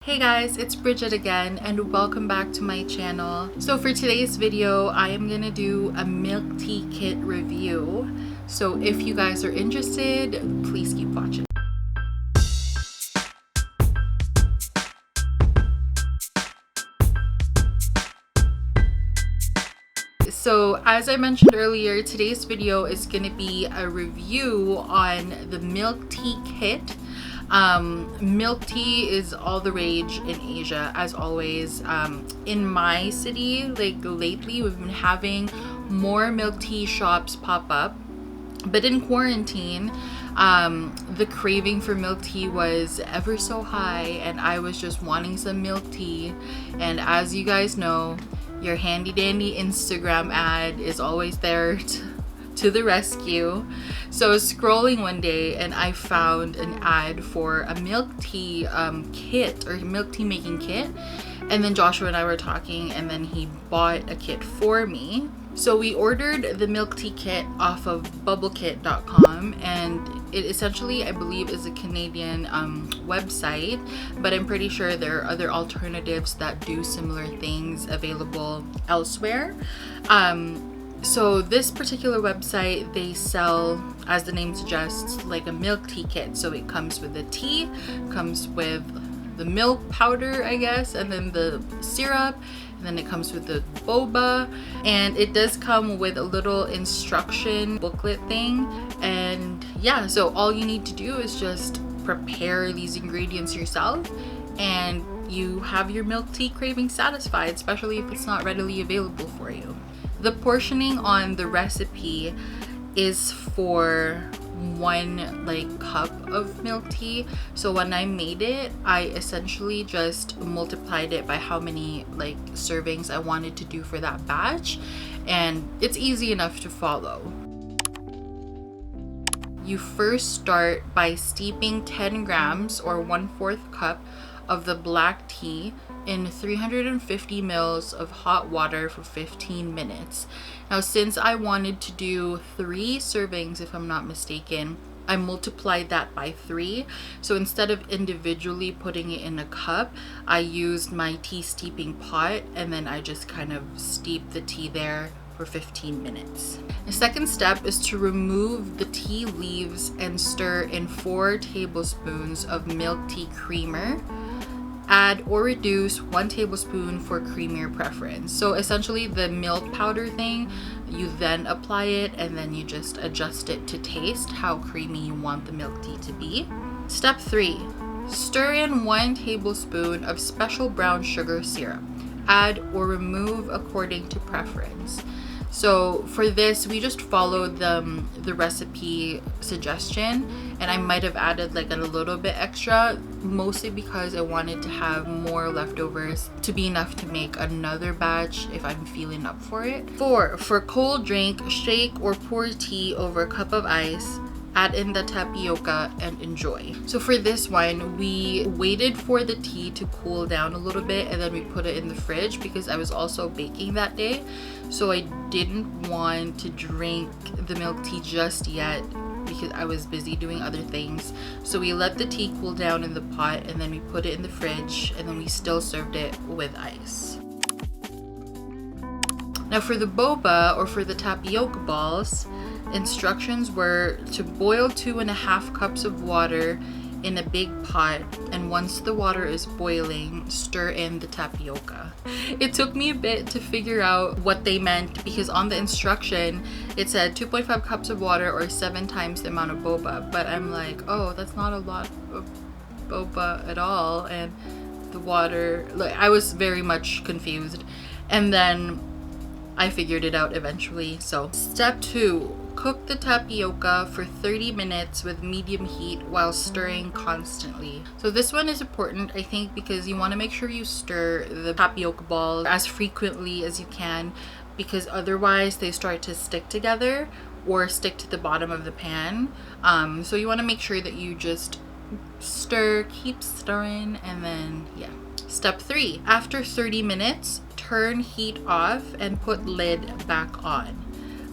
Hey guys, it's Bridget again and welcome back to my channel. So for today's video, I am gonna do a milk tea kit review. So if you guys are interested, please keep watching. So as I mentioned earlier, today's video is gonna be a review on the milk tea kit. Milk tea is all the rage in Asia, as always. In my city, like lately, we've been having more milk tea shops pop up. But in quarantine, the craving for milk tea was ever so high, and I was just wanting some milk tea. And as you guys know, your handy dandy Instagram ad is always there to the rescue. So I was scrolling one day and I found an ad for a milk tea kit, or milk tea making kit, and then Joshua and I were talking and then he bought a kit for me. So we ordered the milk tea kit off of 𝙵𝙾𝙻𝙾𝚆, and it essentially, I believe, is a Canadian website, but I'm pretty sure there are other alternatives that do similar things available elsewhere. So this particular website, they sell, as the name suggests, like a milk tea kit. So it comes with the tea, comes with the milk powder, I guess, and then the syrup, and then it comes with the boba, and it does come with a little instruction booklet thing. And yeah, so all you need to do is just prepare these ingredients yourself and you have your milk tea craving satisfied, especially if it's not readily available for you. The portioning on the recipe is for 1 cup of milk tea. So when I made it, I essentially just multiplied it by how many servings I wanted to do for that batch, and it's easy enough to follow. You first start by steeping 10 grams or 1/4 cup of the black tea in 350 mils of hot water for 15 minutes. Now, since I wanted to do 3 servings, if I'm not mistaken, I multiplied that by 3. So instead of individually putting it in a cup, I used my tea steeping pot, and then I just kind of steeped the tea there for 15 minutes. The second step is to remove the tea leaves and stir in 4 tablespoons of milk tea creamer. Add or reduce 1 tablespoon for creamier preference. So essentially the milk powder thing, you then apply it and then you just adjust it to taste how creamy you want the milk tea to be. Step 3, stir in 1 tablespoon of special brown sugar syrup. Add or remove according to preference. So for this, we just followed the recipe suggestion, and I might have added a little bit extra, mostly because I wanted to have more leftovers to be enough to make another batch if I'm feeling up for it. 4, for cold drink, shake or pour tea over a cup of ice. Add in the tapioca and enjoy. So for this one, we waited for the tea to cool down a little bit and then we put it in the fridge because I was also baking that day. So I didn't want to drink the milk tea just yet because I was busy doing other things. So we let the tea cool down in the pot and then we put it in the fridge, and then we still served it with ice. Now for the boba, or for the tapioca balls, instructions were to boil 2.5 cups of water in a big pot, and once the water is boiling, stir in the tapioca. It took me a bit to figure out what they meant because on the instruction it said 2.5 cups of water or 7 times the amount of boba, but I'm like, oh, that's not a lot of boba at all, and the water, I was very much confused, and then I figured it out eventually. So step 2, cook the tapioca for 30 minutes with medium heat while stirring constantly. So this one is important, I think, because you want to make sure you stir the tapioca balls as frequently as you can, because otherwise they start to stick together or stick to the bottom of the pan. So you want to make sure that you just stir, keep stirring, and then yeah. Step 3, after 30 minutes, turn heat off and put lid back on.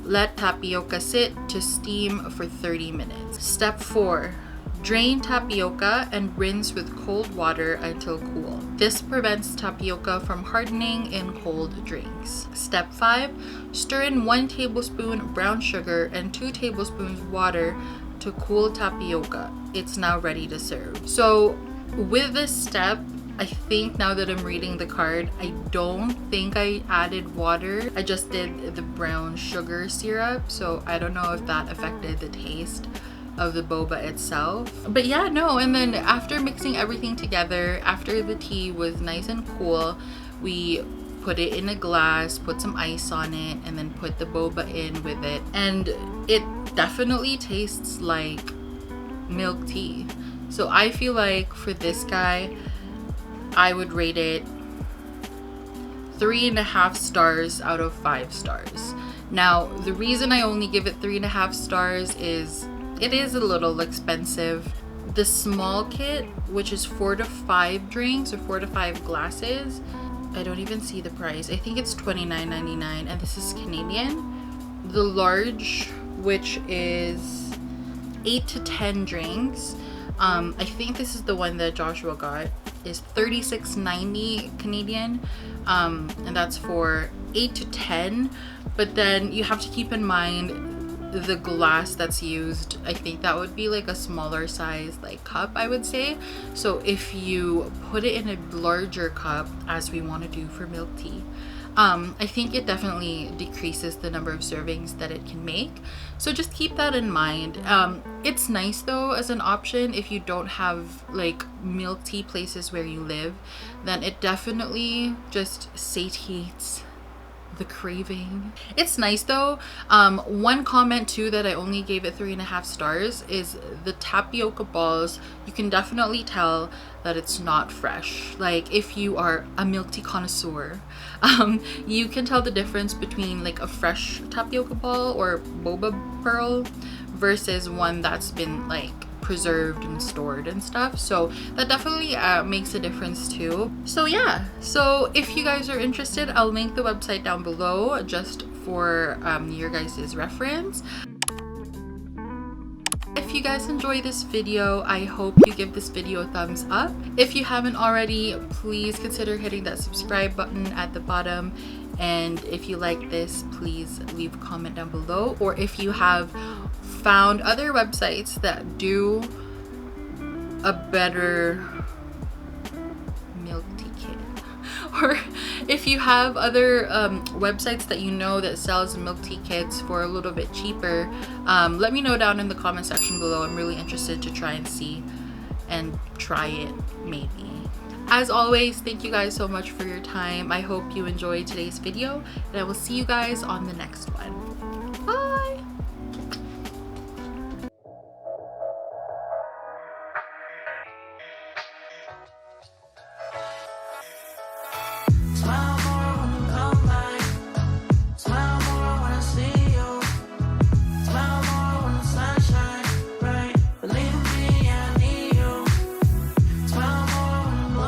Let tapioca sit to steam for 30 minutes. Step 4, drain tapioca and rinse with cold water until cool. This prevents tapioca from hardening in cold drinks. Step 5. Stir in 1 tablespoon brown sugar and 2 tablespoons water to cool tapioca. It's now ready to serve. So with this step, I think now that I'm reading the card, I don't think I added water. I just did the brown sugar syrup, so I don't know if that affected the taste of the boba itself. But yeah, no, and then after mixing everything together, after the tea was nice and cool, we put it in a glass, put some ice on it, and then put the boba in with it. And it definitely tastes like milk tea. So I feel like for this guy, I would rate it 3.5 stars out of 5 stars. Now, the reason I only give it 3.5 stars is it is a little expensive. The small kit, which is 4 to 5 drinks or 4 to 5 glasses, I don't even see the price. I think it's $29.99, and this is Canadian. The large, which is 8 to 10 drinks, I think this is the one that Joshua got, is $36.90 Canadian, and that's for 8 to 10. But then you have to keep in mind the glass that's used. I think that would be like a smaller size like cup, I would say. So if you put it in a larger cup, as we want to do for milk tea, I think it definitely decreases the number of servings that it can make. So just keep that in mind. It's nice though as an option if you don't have like milk tea places where you live, then it definitely just satiates the craving. It's nice though. One comment too that I only gave it 3.5 stars is the tapioca balls. You can definitely tell that it's not fresh. Like if you are a milk tea connoisseur, you can tell the difference between like a fresh tapioca ball or boba pearl versus one that's been like preserved and stored and stuff. So that definitely makes a difference too. So yeah, so if you guys are interested, I'll link the website down below just for your guys' reference. If you guys enjoy this video, I hope you give this video a thumbs up. If you haven't already, please consider hitting that subscribe button at the bottom. And if you like this, please leave a comment down below. Or if you have found other websites that do a better milk tea kit, or if you have other websites that you know that sells milk tea kits for a little bit cheaper, let me know down in the comment section below. I'm really interested to try and see and try it maybe. As always, thank you guys so much for your time. I hope you enjoyed today's video, and I will see you guys on the next one.